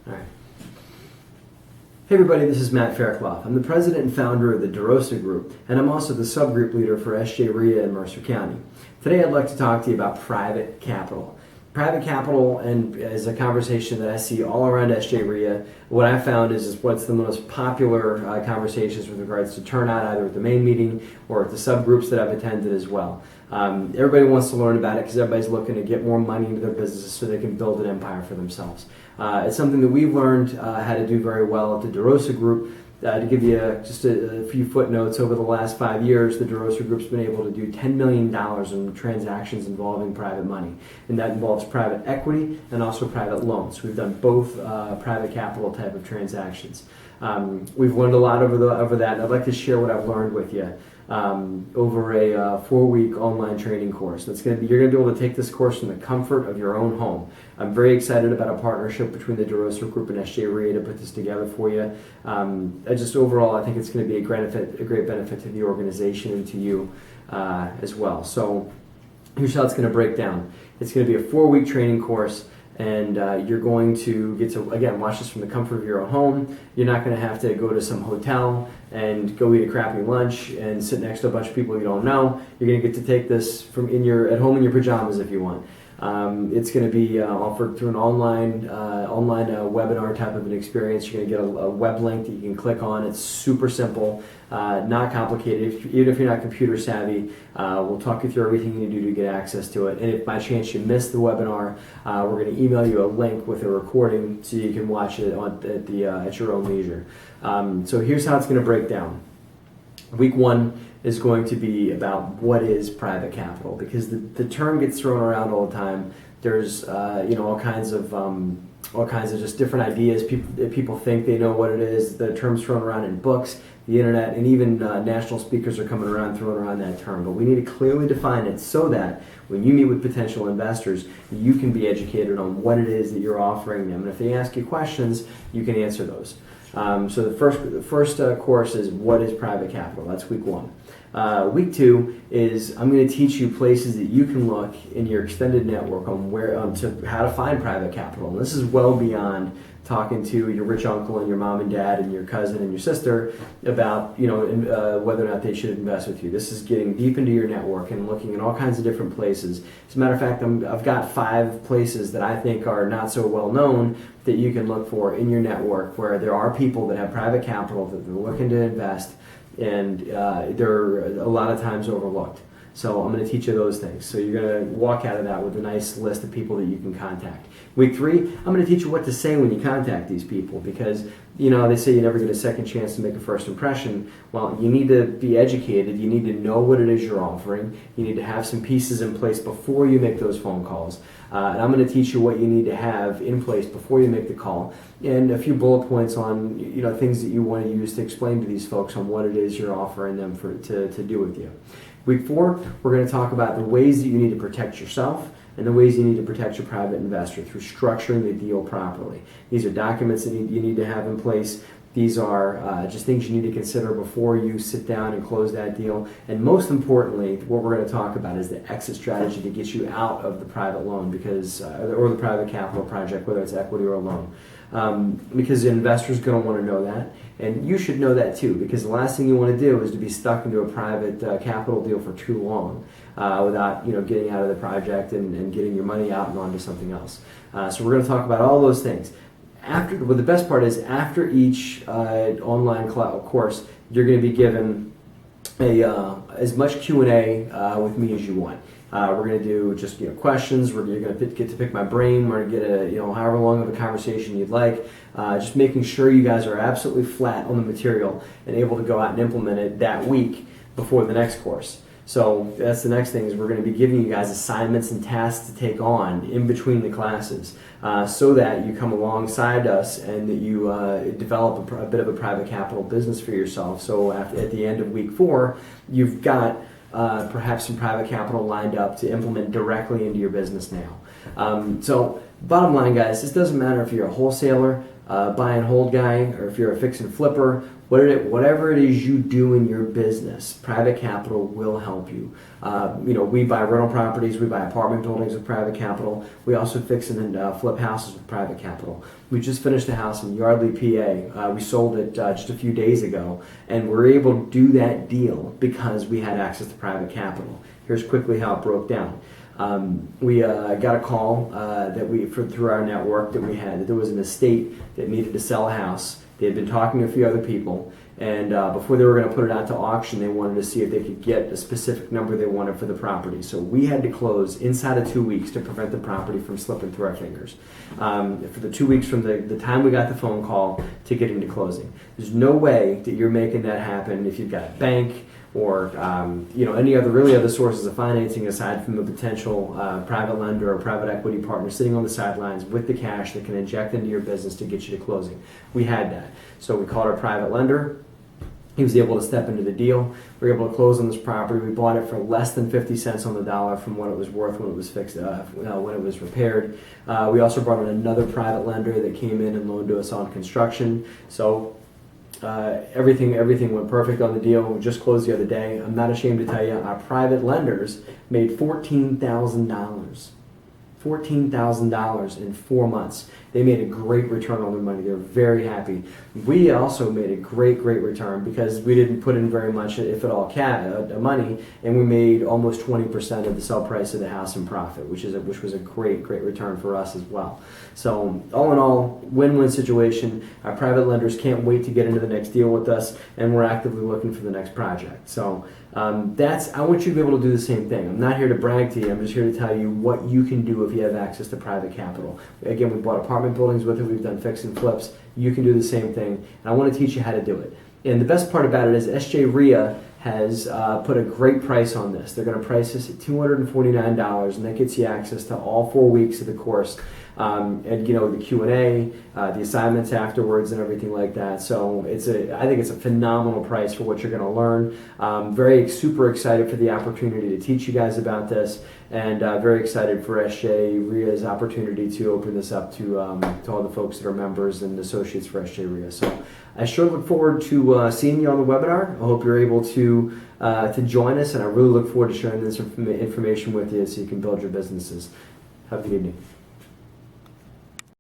All right. Hey everybody, this is Matt Fairclough. I'm the president and founder of the DeRosa Group, and I'm also the subgroup leader for SJ RIA in Mercer County. Today I'd like to talk to you about private capital. Private capital and is a conversation that I see all around SJ RIA. What I found is what's the most popular conversations with regards to turnout, either at the main meeting or at the subgroups that I've attended as well. Everybody wants to learn about it because everybody's looking to get more money into their businesses so they can build an empire for themselves. It's something that we've learned how to do very well at the DeRosa Group. To give you just a few footnotes, over the last 5 years, the DeRosa Group's been able to do $10 million in transactions involving private money. And that involves private equity and also private loans. We've done both private capital type of transactions. We've learned a lot over that, and I'd like to share what I've learned with you over a 4-week online training course. You're going to be able to take this course from the comfort of your own home. I'm very excited about a partnership between the DeRosa Group and SJ RIA to put this together for you. Overall, I think it's going to be a great benefit to the organization and to you as well. So here's how it's going to break down. It's going to be a 4-week training course. And you're going to get to, again, watch this from the comfort of your own home. You're not going to have to go to some hotel and go eat a crappy lunch and sit next to a bunch of people you don't know. You're going to get to take this from at home in your pajamas if you want. It's going to be offered through an online webinar type of an experience. You're going to get a web link that you can click on. It's super simple, not complicated. Even if you're not computer savvy, we'll talk you through everything you need to do to get access to it. And if by chance you missed the webinar, we're going to email you a link with a recording so you can watch it at your own leisure. So here's how it's going to break down. Week 1 is going to be about what is private capital, because the term gets thrown around all the time. There's all kinds of just different ideas. People think they know what it is. The term's thrown around in books, the internet, and even national speakers are coming around throwing around that term. But we need to clearly define it so that when you meet with potential investors, you can be educated on what it is that you're offering them. And if they ask you questions, you can answer those. So the first course is what is private capital. That's week 1. Week 2 is I'm going to teach you places that you can look in your extended network on how to find private capital. And this is well beyond talking to your rich uncle and your mom and dad and your cousin and your sister about whether or not they should invest with you. This is getting deep into your network and looking in all kinds of different places. As a matter of fact, I've got 5 places that I think are not so well known that you can look for in your network where there are people that have private capital that they're looking to invest, and they're a lot of times overlooked. So I'm going to teach you those things. So you're going to walk out of that with a nice list of people that you can contact. Week 3, I'm going to teach you what to say when you contact these people, because they say you never get a second chance to make a first impression. Well, you need to be educated. You need to know what it is you're offering. You need to have some pieces in place before you make those phone calls. And I'm going to teach you what you need to have in place before you make the call, and a few bullet points on things that you want to use to explain to these folks on what it is you're offering them to do with you. Week 4, we're going to talk about the ways that you need to protect yourself and the ways you need to protect your private investor through structuring the deal properly. These are documents that you need to have in place. These are just things you need to consider before you sit down and close that deal. And most importantly, what we're going to talk about is the exit strategy to get you out of the private loan or the private capital project, whether it's equity or a loan. Because the investor's going to want to know that, and you should know that too, because the last thing you want to do is to be stuck into a private capital deal for too long without getting out of the project and getting your money out and onto something else. So we're going to talk about all those things. The best part is after each online course, you're going to be given as much Q&A with me as you want. We're going to do just questions. You're going to get to pick my brain. We're going to get however long of a conversation you'd like. Just making sure you guys are absolutely flat on the material and able to go out and implement it that week before the next course. So that's the next thing, is we're going to be giving you guys assignments and tasks to take on in between the classes so that you come alongside us and that you develop a bit of a private capital business for yourself. So at the end of week 4, you've got perhaps some private capital lined up to implement directly into your business now. So bottom line, guys, this doesn't matter if you're a wholesaler, buy and hold guy, or if you're a fix and flipper, whatever it is you do in your business, private capital will help you. We buy rental properties, we buy apartment buildings with private capital. We also fix and flip houses with private capital. We just finished a house in Yardley, PA. We sold it just a few days ago, and we're able to do that deal because we had access to private capital. Here's quickly how it broke down. We got a call through our network that we had that there was an estate that needed to sell a house. They had been talking to a few other people, and before they were going to put it out to auction, they wanted to see if they could get a specific number they wanted for the property. So we had to close inside of 2 weeks to prevent the property from slipping through our fingers. For the 2 weeks from the time we got the phone call to getting to closing. There's no way that you're making that happen if you've got a bank or any other sources of financing aside from a potential private lender or private equity partner sitting on the sidelines with the cash that can inject into your business to get you to closing. We had that. So we called our private lender. He was able to step into the deal. We were able to close on this property. We bought it for less than 50 cents on the dollar from what it was worth when it was fixed, when it was repaired. We also brought in another private lender that came in and loaned to us on construction. So everything went perfect on the deal. We just closed the other day. I'm not ashamed to tell you, our private lenders made $14,000. $14,000 in 4 months. They made a great return on their money. They're very happy. We also made a great return because we didn't put in very much, if at all, money, and we made almost 20% of the sell price of the house in profit, which was a great return for us as well. So all in all, win-win situation. Our private lenders can't wait to get into the next deal with us, and we're actively looking for the next project. So I want you to be able to do the same thing. I'm not here to brag to you. I'm just here to tell you what you can do if you have access to private capital. Again, we bought apartment buildings with it. We've done fix and flips. You can do the same thing, and I want to teach you how to do it. And the best part about it is SJ RIA has put a great price on this. They're going to price this at $249, and that gets you access to all 4 weeks of the course. And the Q&A, the assignments afterwards, and everything like that. So I think it's a phenomenal price for what you're going to learn. Super excited for the opportunity to teach you guys about this, and very excited for SJ RIA's opportunity to open this up to all the folks that are members and associates for SJ RIA. So I sure look forward to seeing you on the webinar. I hope you're able to join us, and I really look forward to sharing this information with you so you can build your businesses. Have a good evening.